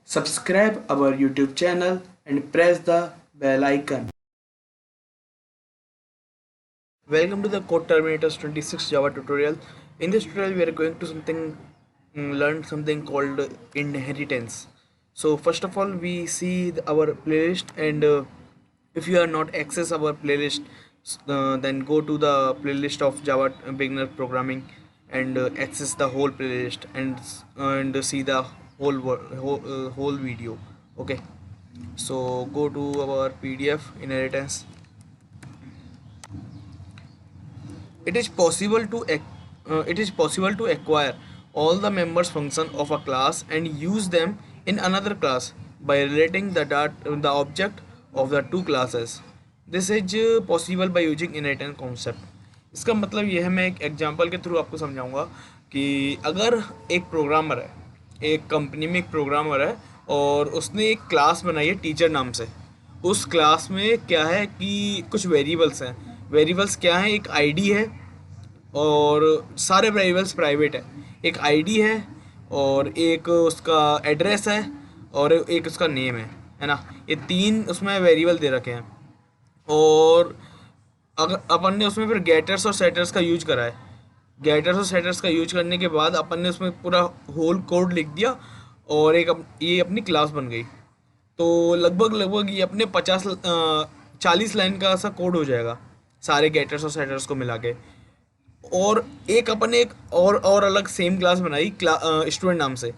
Subscribe our YouTube channel and press the bell icon. Welcome to the Code Terminators 26 Java tutorial. In this tutorial, we are going to learn something called inheritance. So first of all, we see our playlist, and if you are not access our playlist, then go to the playlist of Java beginner programming and access the whole playlist and see the whole video. Okay, so go to our PDF inheritance. It is possible to acquire all the members function of a class and use them in another class by relating the object of the two classes. This is possible by using inheritance concept. इसका मतलब यह है, मैं एक example के through आपको समझाऊंगा कि अगर एक प्रोग्रामर है, एक कंपनी में एक प्रोग्रामर है और उसने एक क्लास बनाई है टीचर नाम से। उस क्लास में क्या है कि कुछ वेरिएबल्स हैं। वेरिएबल्स क्या हैं? एक आईडी है और सारे वेरिएबल्स प्राइवेट है। एक आईडी है और एक उसका एड्रेस है और एक उसका नेम है ना। ये तीन उसमें वेरिएबल दे रखे हैं और अगर अपन ने उसमें फिर गेटर्स और सेटर्स का यूज करा है। गेटर्स और सेटर्स का यूज करने के बाद अपन ने उसमें पूरा होल कोड लिख दिया और ये अपनी क्लास बन गई। तो लगभग ये अपने 40 लाइन का सा कोड हो जाएगा सारे गेटर्स और सेटर्स को मिला के। और एक अपन ने एक और अलग सेम क्लास बनाई स्टूडेंट नाम से।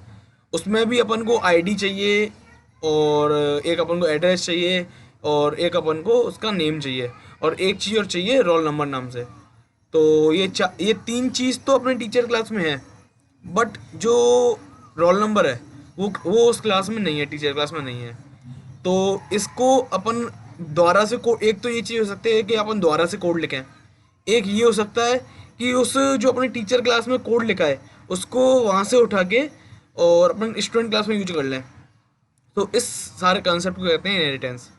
उसमें भी अपन को आईडी चाहिए और एक अपन को एड्रेस चाहिए और एक अपन को उसका नेम चाहिए और एक चीज़ और चाहिए रोल नंबर नाम से। तो ये तीन चीज़ तो अपने टीचर क्लास में है, बट जो रोल नंबर है वो उस क्लास में नहीं है, टीचर क्लास में नहीं है। तो इसको अपन दोबारा से कोड, एक तो ये चीज़ हो सकती है कि अपन दोबारा से कोड लिखें, एक ये हो सकता है कि उस जो अपने टीचर क्लास में कोड लिखा है उसको वहाँ से उठा के और अपन स्टूडेंट क्लास में यूज कर लें। तो इस सारे कंसेप्ट को कहते हैं इनहेरिटेंस।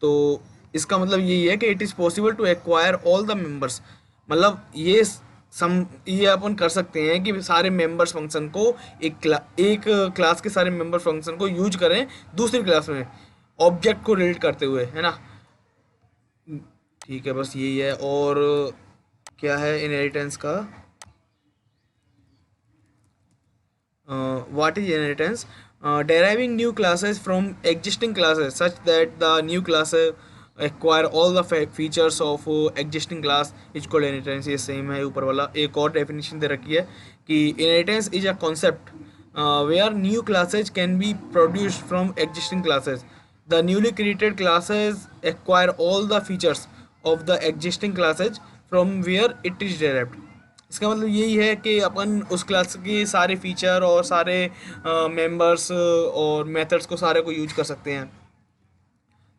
तो इसका मतलब यही है कि it is possible to acquire all the members. मतलब ये अपन कर सकते हैं कि सारे मेंबर्स फंक्शन को एक क्लास के सारे मेंबर फंक्शन को यूज करें दूसरी क्लास में ऑब्जेक्ट को रिलेट करते हुए, है ना। ठीक है, बस यही है। और क्या है इनहेरिटेंस का? What is inheritance? Deriving new classes from existing classes such that the new classes acquire all the features of existing class is called inheritance। ये सेम है ऊपर वाला। एक और डेफिनेशन दे रखी है कि inheritance is a concept where new classes can be produced from existing classes. The newly created classes acquire all the features of the existing classes from where it is derived। इसका मतलब यही है कि अपन उस class के सारे feature और सारे मेंबर्स और मेथड्स को सारे को यूज कर सकते हैं।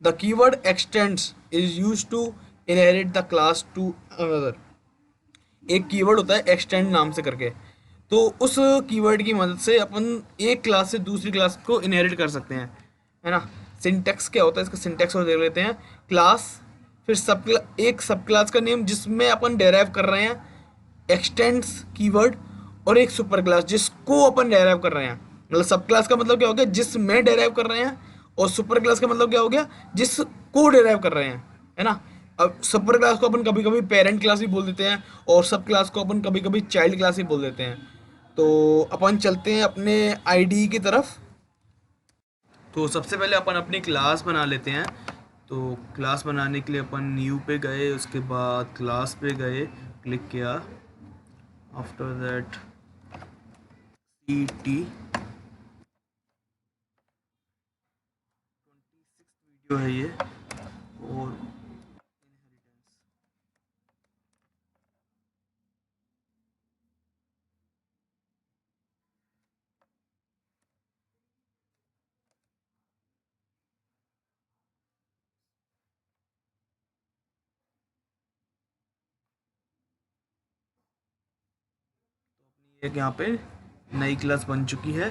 The keyword extends is use to inherit the class to another. एक कीवर्ड होता है एक्सटेंड नाम से करके, तो उस कीवर्ड की मदद से अपन एक क्लास से दूसरी क्लास को इनहेरिट कर सकते हैं, है ना। सिंटैक्स क्या होता है इसका? सिंटैक्स को देख लेते हैं। क्लास, फिर एक सब क्लास का नेम जिसमें अपन डेराइव कर रहे हैं एक्सटेंड्स कीवर्ड, और एक सुपर क्लास जिसको अपन डेराइव कर रहे हैं। मतलब सब क्लास का मतलब क्या हो गया? जिसमें डेराइव कर रहे हैं, और सुपर क्लास का मतलब क्या हो गया? जिसको डेराइव कर रहे हैं, है ना। अब सुपर क्लास को अपन कभी कभी पेरेंट क्लास भी बोल देते हैं और सब क्लास को अपन कभी कभी चाइल्ड क्लास भी बोल देते हैं। तो अपन चलते हैं अपने आईडी की तरफ। तो सबसे पहले अपन अपनी क्लास बना लेते हैं। तो क्लास बनाने के लिए अपन न्यू पे गए, उसके बाद क्लास पे गए, क्लिक किया। आफ्टर दैट टी वीडियो है ये। और एक यहाँ पे नई क्लास बन चुकी है।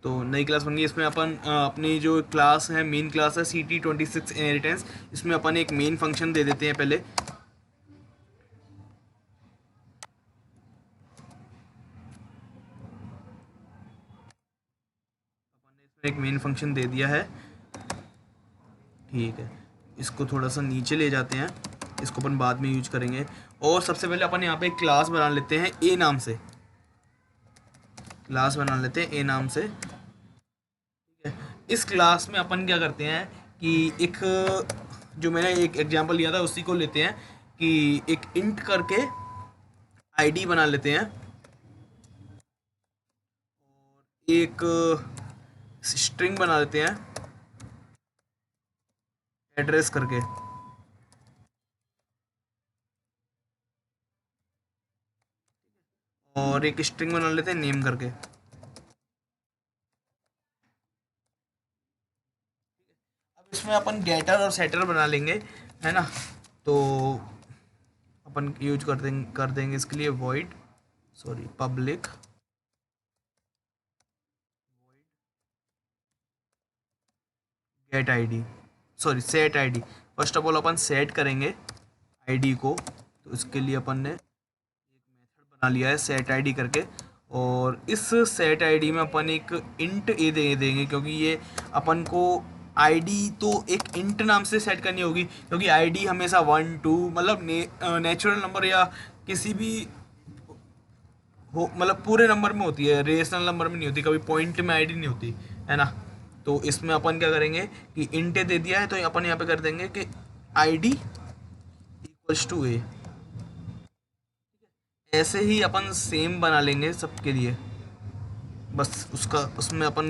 तो नई क्लास बन गई। इसमें अपन अपनी जो क्लास है, मेन क्लास है CT26 इनहेरिटेंस, इसमें अपन एक मेन फंक्शन दे देते हैं पहले। एक मेन फंक्शन दे दिया है, ठीक है। इसको थोड़ा सा नीचे ले जाते हैं, इसको अपन बाद में यूज करेंगे। और सबसे पहले अपन यहाँ पे एक क्लास बना लेते हैं ए नाम से, क्लास बना लेते हैं ए नाम से, ठीक है। इस क्लास में अपन क्या करते हैं कि एक, जो मैंने एक एग्जांपल लिया था उसी को लेते हैं कि एक इंट करके आईडी बना लेते हैं, एक स्ट्रिंग बना लेते हैं एड्रेस करके, और एक स्ट्रिंग बना लेते हैं नेम करके। अब इसमें अपन गेटर और सेटर बना लेंगे, है ना। तो अपन यूज कर देंगे इसके लिए void, sorry, public get ID, sorry set ID. First of all अपन सेट करेंगे आईडी को, तो इसके लिए अपन ने बना लिया है सेट आईडी करके। और इस सेट आईडी में अपन एक इंट ए दे देंगे, क्योंकि ये अपन को आईडी तो एक इंट नाम से सेट करनी होगी, क्योंकि आईडी हमेशा 1 2 मतलब नेचुरल नंबर या किसी भी हो, मतलब पूरे नंबर में होती है, रेशनल नंबर में नहीं होती, कभी पॉइंट में आईडी नहीं होती, है ना। तो इसमें अपन क्या करेंगे कि इंट दे दिया है तो अपन यहाँ पे कर देंगे कि आईडी इक्वल्स टू ए। ऐसे ही अपन सेम बना लेंगे सबके लिए, बस उसका उसमें अपन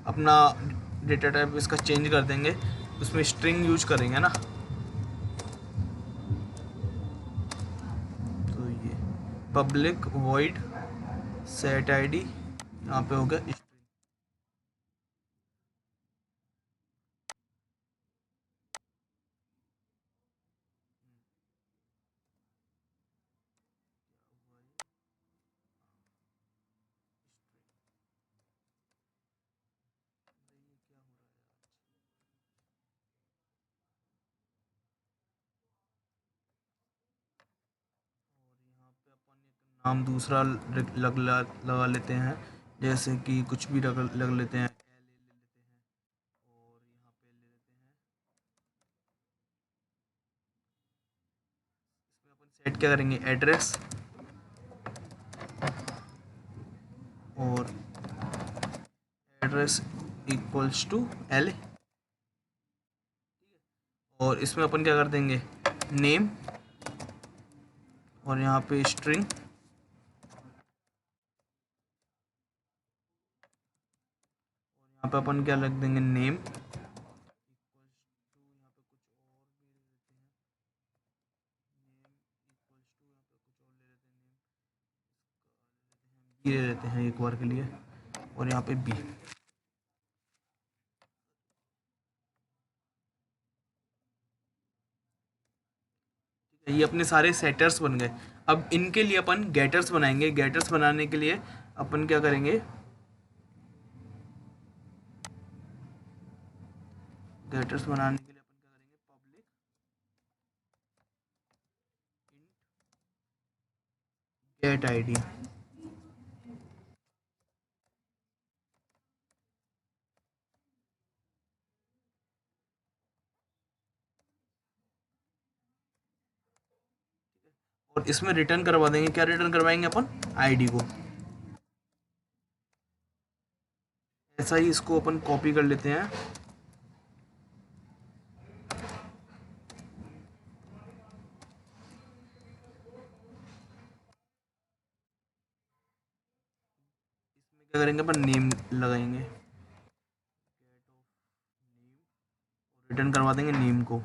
अपना डेटा टाइप इसका चेंज कर देंगे, उसमें स्ट्रिंग यूज करेंगे ना। तो ये पब्लिक वॉइड सेट आईडी यहाँ पे हो गया string। नाम दूसरा लगा लेते हैं, जैसे कि कुछ भी लग लेते हैं, और यहाँ पे ले लेते हैं, इसमें अपन सेट क्या करेंगे एड्रेस, और एड्रेस इक्वल्स टू एल, और इसमें अपन क्या कर देंगे नेम, और यहाँ पे स्ट्रिंग, यहाँ पे अपन क्या लिख देंगे नेम, बी ले लेते हैं एक बार के लिए, और यहाँ पे बी। ये अपने सारे सेटर्स बन गए। अब इनके लिए अपन गेटर्स बनाएंगे। गेटर्स बनाने के लिए अपन क्या करेंगे, गेटर्स बनाने के लिए अपन क्या करेंगे पब्लिक गेट आईडी, और इसमें रिटर्न करवा देंगे, क्या रिटर्न करवाएंगे अपन आईडी को। ऐसा ही इसको अपन कॉपी कर लेते हैं, क्या करेंगे अपन नेम लगाएंगे, रिटर्न करवा देंगे नेम को।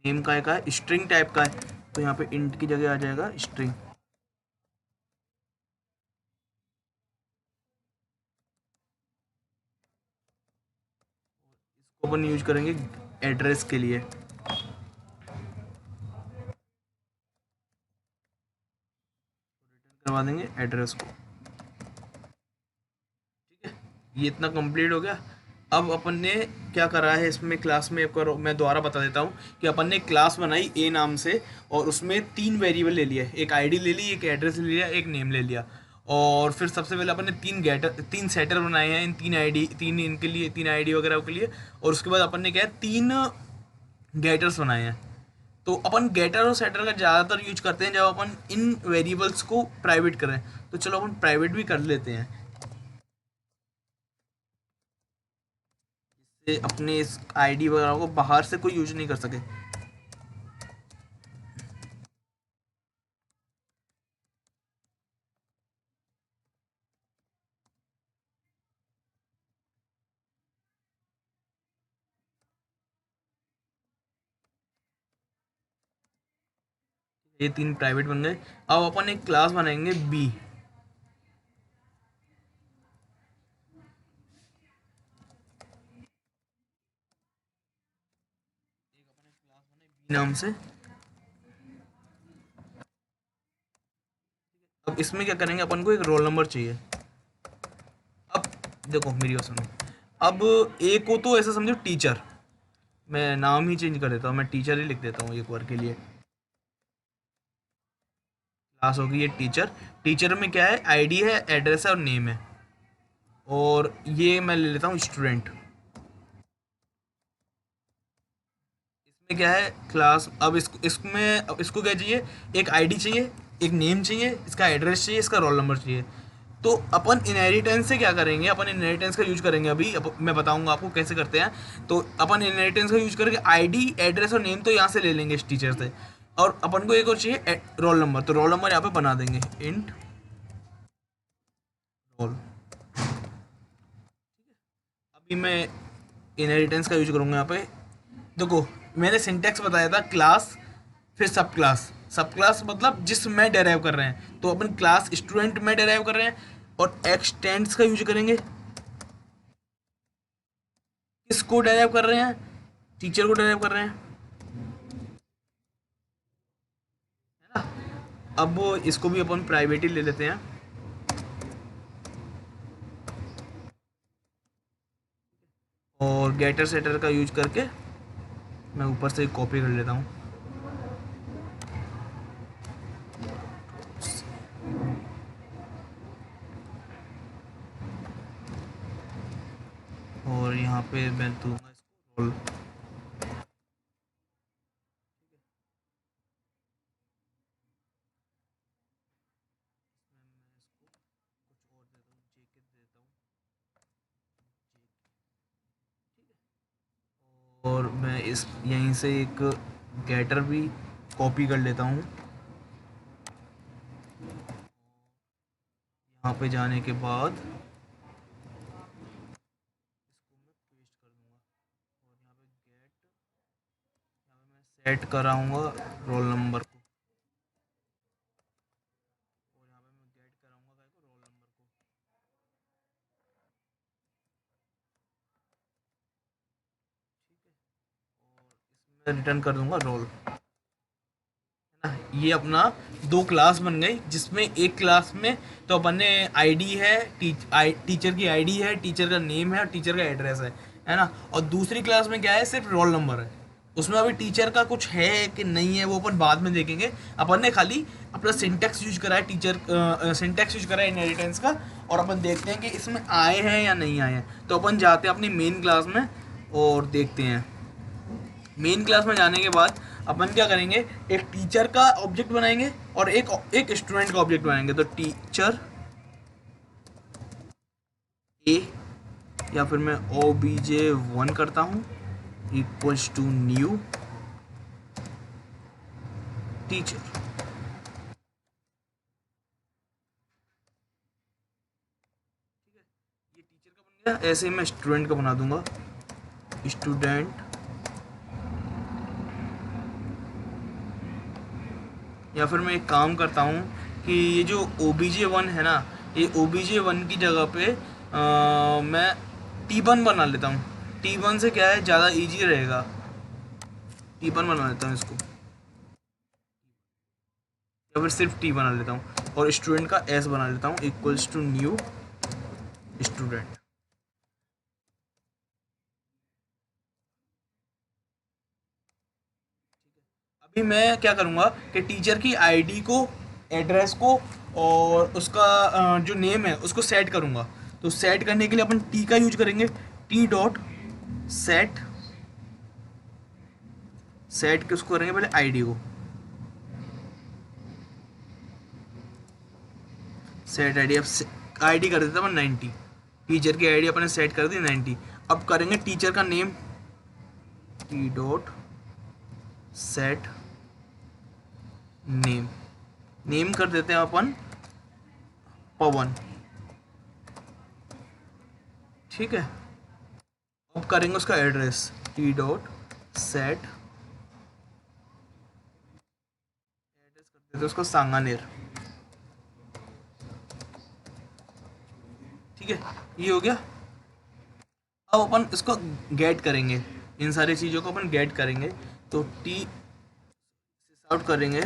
नेम का है स्ट्रिंग टाइप का है, तो यहाँ पे इंट की जगह आ जाएगा स्ट्रिंग। इसको अपन यूज करेंगे एड्रेस के लिए, करवा देंगे एड्रेस को, ठीक है। ये इतना कंप्लीट हो गया। अब अपन ने क्या करा है इसमें क्लास में, एक बार मैं दोबारा बता देता हूँ कि अपन ने क्लास बनाई ए नाम से, और उसमें 3 वेरिएबल ले लिए, एक आईडी ले ली, एक एड्रेस ले लिया, एक नेम ले लिया। और फिर सबसे पहले अपन ने 3 सेटर बनाए हैं, इन 3 आईडी, 3 इनके लिए, 3 आईडी वगैरह के लिए। और उसके बाद अपन ने क्या है, 3 गेटर्स बनाए हैं। तो अपन गेटर और सेटर का ज़्यादातर यूज करते हैं जब अपन इन वेरिएबल्स को प्राइवेट करें। तो चलो अपन प्राइवेट भी कर लेते हैं, जिससे अपने इस आईडी वगैरह को बाहर से कोई यूज नहीं कर सके। ये 3 प्राइवेट बन गए। अब अपन एक क्लास बनाएंगे बी। नाम से। अब इसमें क्या करेंगे, अपन को एक रोल नंबर चाहिए। अब देखो मेरी बात सुनो। अब ए को तो ऐसा समझो टीचर, मैं नाम ही चेंज कर देता हूँ, मैं टीचर ही लिख देता हूँ एक बार के लिए। क्लास होगी ये टीचर। टीचर में क्या है, आईडी है, एड्रेस है और नेम है। और ये मैं ले लेता हूँ स्टूडेंट। इसमें क्या है क्लास, अब इसको क्या चाहिए, एक आईडी चाहिए, एक नेम चाहिए, इसका एड्रेस चाहिए, इसका रोल नंबर चाहिए। तो अपन इनहेरिटेंस से क्या करेंगे, अपन इनहेरिटेंस का यूज करेंगे। अभी मैं बताऊंगा आपको कैसे करते हैं। तो अपन इनहेरिटेंस का यूज करके आईडी, एड्रेस और नेम तो यहाँ से ले लेंगे इस टीचर से। और अपन को एक और चाहिए रोल नंबर, तो रोल नंबर यहाँ पे बना देंगे, इंट रोल। अभी मैं इनहेरिटेंस का यूज करूँगा यहाँ पे। देखो मैंने सिंटैक्स बताया था, क्लास फिर सब क्लास। सब क्लास मतलब जिसमें डेराइव कर रहे हैं, तो अपन क्लास स्टूडेंट में डेराइव कर रहे हैं। और एक्सटेंड्स का यूज करेंगे, किसको डेराइव कर रहे हैं, टीचर को डेराइव कर रहे हैं, है ना। अब वो इसको भी अपन प्राइवेट ही ले लेते हैं। और गेटर सेटर का यूज करके मैं ऊपर से कॉपी कर लेता हूँ। और यहाँ पे मैं दूंगा इसको रोल। और मैं इस यहीं से एक गेटर भी कॉपी कर लेता हूँ। यहाँ पे जाने के बाद सेट कराऊंगा रोल नंबर को। और यहाँ पे मैं गेट कराऊंगा रोल नंबर को। और इसमें रिटर्न कर दूंगा रोल। ये अपना 2 क्लास बन गई, जिसमें एक क्लास में तो अपन ने आईडी है, टीचर की आईडी है, टीचर का नेम है और टीचर का एड्रेस है ना। और दूसरी क्लास में क्या है, सिर्फ रोल नंबर है। उसमें अभी टीचर का कुछ है कि नहीं है वो अपन बाद में देखेंगे। अपन ने खाली अपना सिंटैक्स यूज करा है, टीचर सिंटैक्स यूज करा है इनहेरिटेंस का। और अपन देखते हैं कि इसमें आए हैं या नहीं आए हैं। तो अपन जाते हैं अपनी मेन क्लास में और देखते हैं। मेन क्लास में जाने के बाद अपन क्या करेंगे, एक टीचर का ऑब्जेक्ट बनाएंगे और एक स्टूडेंट का ऑब्जेक्ट बनाएंगे। तो टीचर ए, या फिर मैं obj1 करता हूँ इक्वल्स टू न्यू टीचर। ये टीचर का बन गया। ऐसे ही मैं स्टूडेंट का बना दूंगा, स्टूडेंट। या फिर मैं एक काम करता हूँ कि ये जो obj1 है ना, ये obj1 की जगह पे मैं t1 बना लेता हूँ। t1 से क्या है, ज़्यादा इजी रहेगा। t1 बना लेता हूँ इसको, या फिर सिर्फ t बना लेता हूँ। और स्टूडेंट का s बना लेता हूँ इक्वल्स टू न्यू स्टूडेंट। अभी मैं क्या करूँगा कि टीचर की आईडी को, एड्रेस को और उसका जो नेम है उसको सेट करूँगा। तो सेट करने के लिए अपन टी का यूज करेंगे, टी डॉट सेट। सेट किसको करेंगे, पहले आईडी को सेट आईडी। अब आईडी कर देता अपन 90, टीचर की आईडी अपने सेट कर दी 90। अब करेंगे टीचर का name, T dot set name. Name कर देते हैं अपन पवन, ठीक है। अब करेंगे उसका address, T dot set address कर देते हैं उसको सांगानेर, ठीक है। ये हो गया। अब अपन इसको गेट करेंगे, इन सारी चीज़ों को अपन गेट करेंगे। तो टी आउट करेंगे,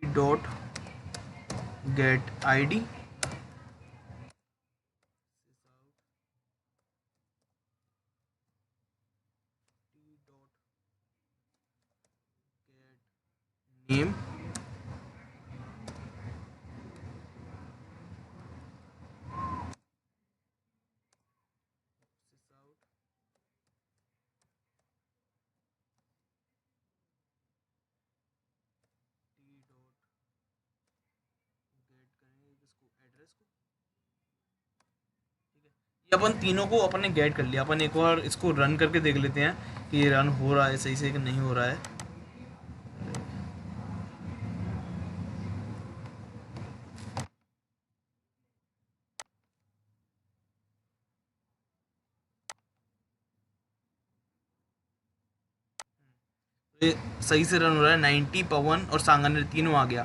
T dot gate ID, name, address को, ठीक है। ये अपन तीनों को अपन ने गेट कर लिया। अपन एक बार इसको रन करके देख लेते हैं कि ये रन हो रहा है सही से कि नहीं हो रहा है। ये सही से रन हो रहा है, 90, पवन और सांगानेर तीनों आ गया।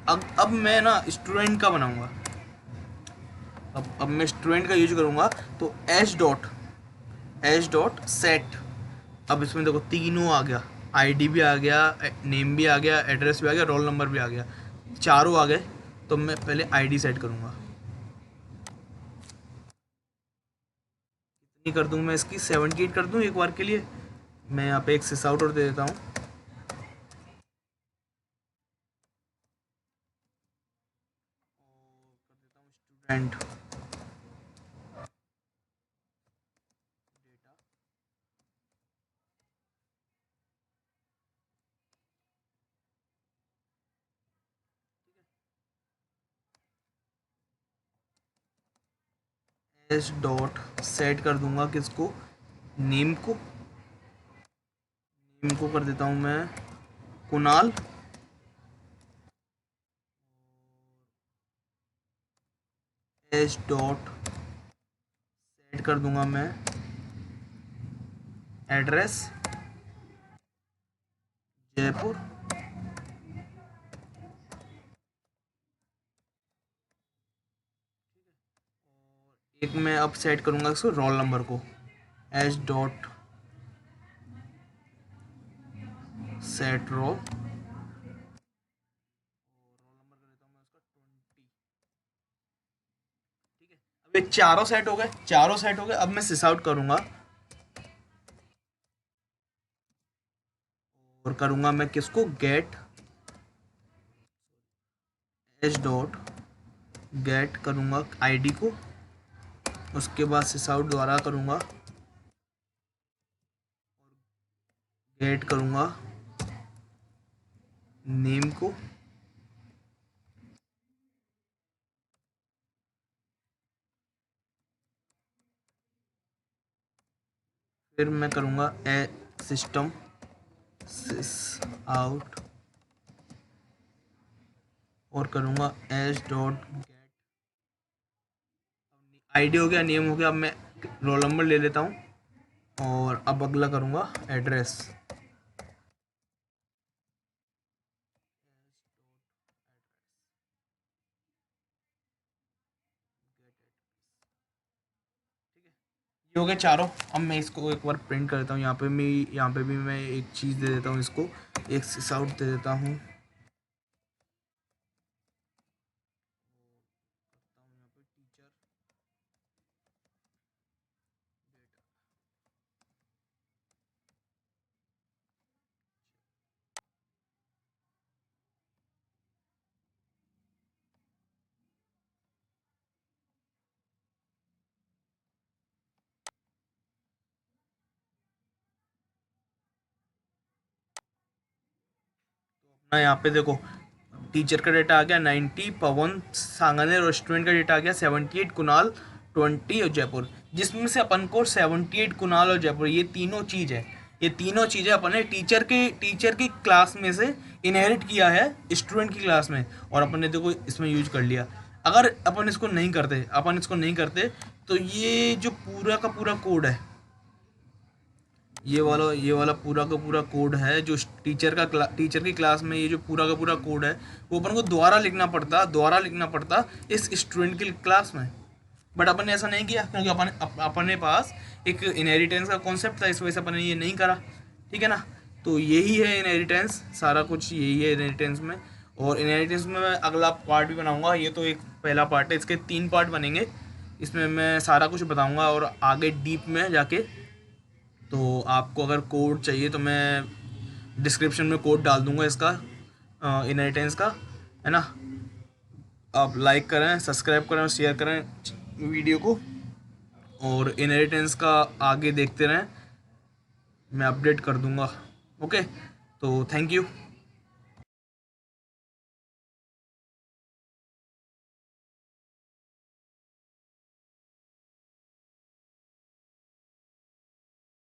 अब मैं ना स्टूडेंट का बनाऊंगा। अब मैं स्टूडेंट का यूज करूंगा। तो एच डॉट सेट। अब इसमें देखो तीनों आ गया, आईडी भी आ गया, नेम भी आ गया, एड्रेस भी आ गया, रोल नंबर भी आ गया, चारों आ गए। तो मैं पहले आईडी सेट करूंगा। कितनी कर दूं मैं इसकी, 78 कर दूं एक बार के लिए। मैं यहाँ पे एक सिस आउट और दे देता हूँ। स्टूडेंट एच डॉट सेट कर दूंगा किसको, नेम को। नेम को कर देता हूँ मैं कुणाल। एच डॉट सेट कर दूंगा मैं एड्रेस, जयपुर। एक मैं अब सेट करूंगा इसको रोल नंबर को, एच डॉट सेट रोल। अब ये चारों सेट हो गए, चारों सेट हो गए। अब मैं सिस आउट करूंगा और करूंगा मैं किसको, गेट एच डॉट गेट करूंगा आईडी को। उसके बाद सिस आउट दोबारा करूंगा, गेट करूंगा नेम को। फिर मैं करूंगा ए सिस्टम सिस आउट और करूंगा एच डॉट गेट। आईडी हो गया, नेम हो गया। अब मैं रोल नंबर ले लेता हूँ और अब अगला करूंगा एड्रेस। ये हो गए चारों। अब मैं इसको एक बार प्रिंट कर देता हूँ। यहाँ पे भी मैं एक चीज़ दे देता हूँ इसको, एक सिस आउट दे देता हूँ। टीचर ना यहाँ पे देखो, टीचर का डेटा आ गया 90, पवन सांगानेर, और स्टूडेंट का डेटा आ गया 78, कुणाल 20 और जयपुर, जिसमें से अपन को 78 कुणाल और जयपुर ये तीनों चीज़ है, ये तीनों चीज़ें अपन ने टीचर की क्लास में से इनहेरिट किया है स्टूडेंट की क्लास में, और अपन ने देखो इसमें यूज कर लिया। अगर अपन इसको नहीं करते तो ये जो पूरा का पूरा कोड है, ये वाला पूरा का पूरा कोड है जो टीचर की क्लास में, ये जो पूरा का पूरा कोड है वो अपन को दोबारा लिखना पड़ता इस स्टूडेंट की क्लास में। बट अपन ने ऐसा नहीं किया क्योंकि अपने पास एक इनहेरिटेंस का कॉन्सेप्ट था, इस वजह से अपन ने ये नहीं करा। ठीक है ना, तो यही है इनहेरिटेंस, सारा कुछ यही है इनहेरिटेंस में। और इनहेरिटेंस में मैं अगला पार्ट भी बनाऊंगा, ये तो एक पहला पार्ट है, इसके 3 पार्ट बनेंगे, इसमें मैं सारा कुछ बताऊंगा और आगे डीप में जाके। तो आपको अगर कोड चाहिए तो मैं डिस्क्रिप्शन में कोड डाल दूंगा इसका, इनहेरिटेंस का, है ना। आप लाइक करें, सब्सक्राइब करें और शेयर करें वीडियो को, और इनहेरिटेंस का आगे देखते रहें, मैं अपडेट कर दूंगा। ओके, तो थैंक यू।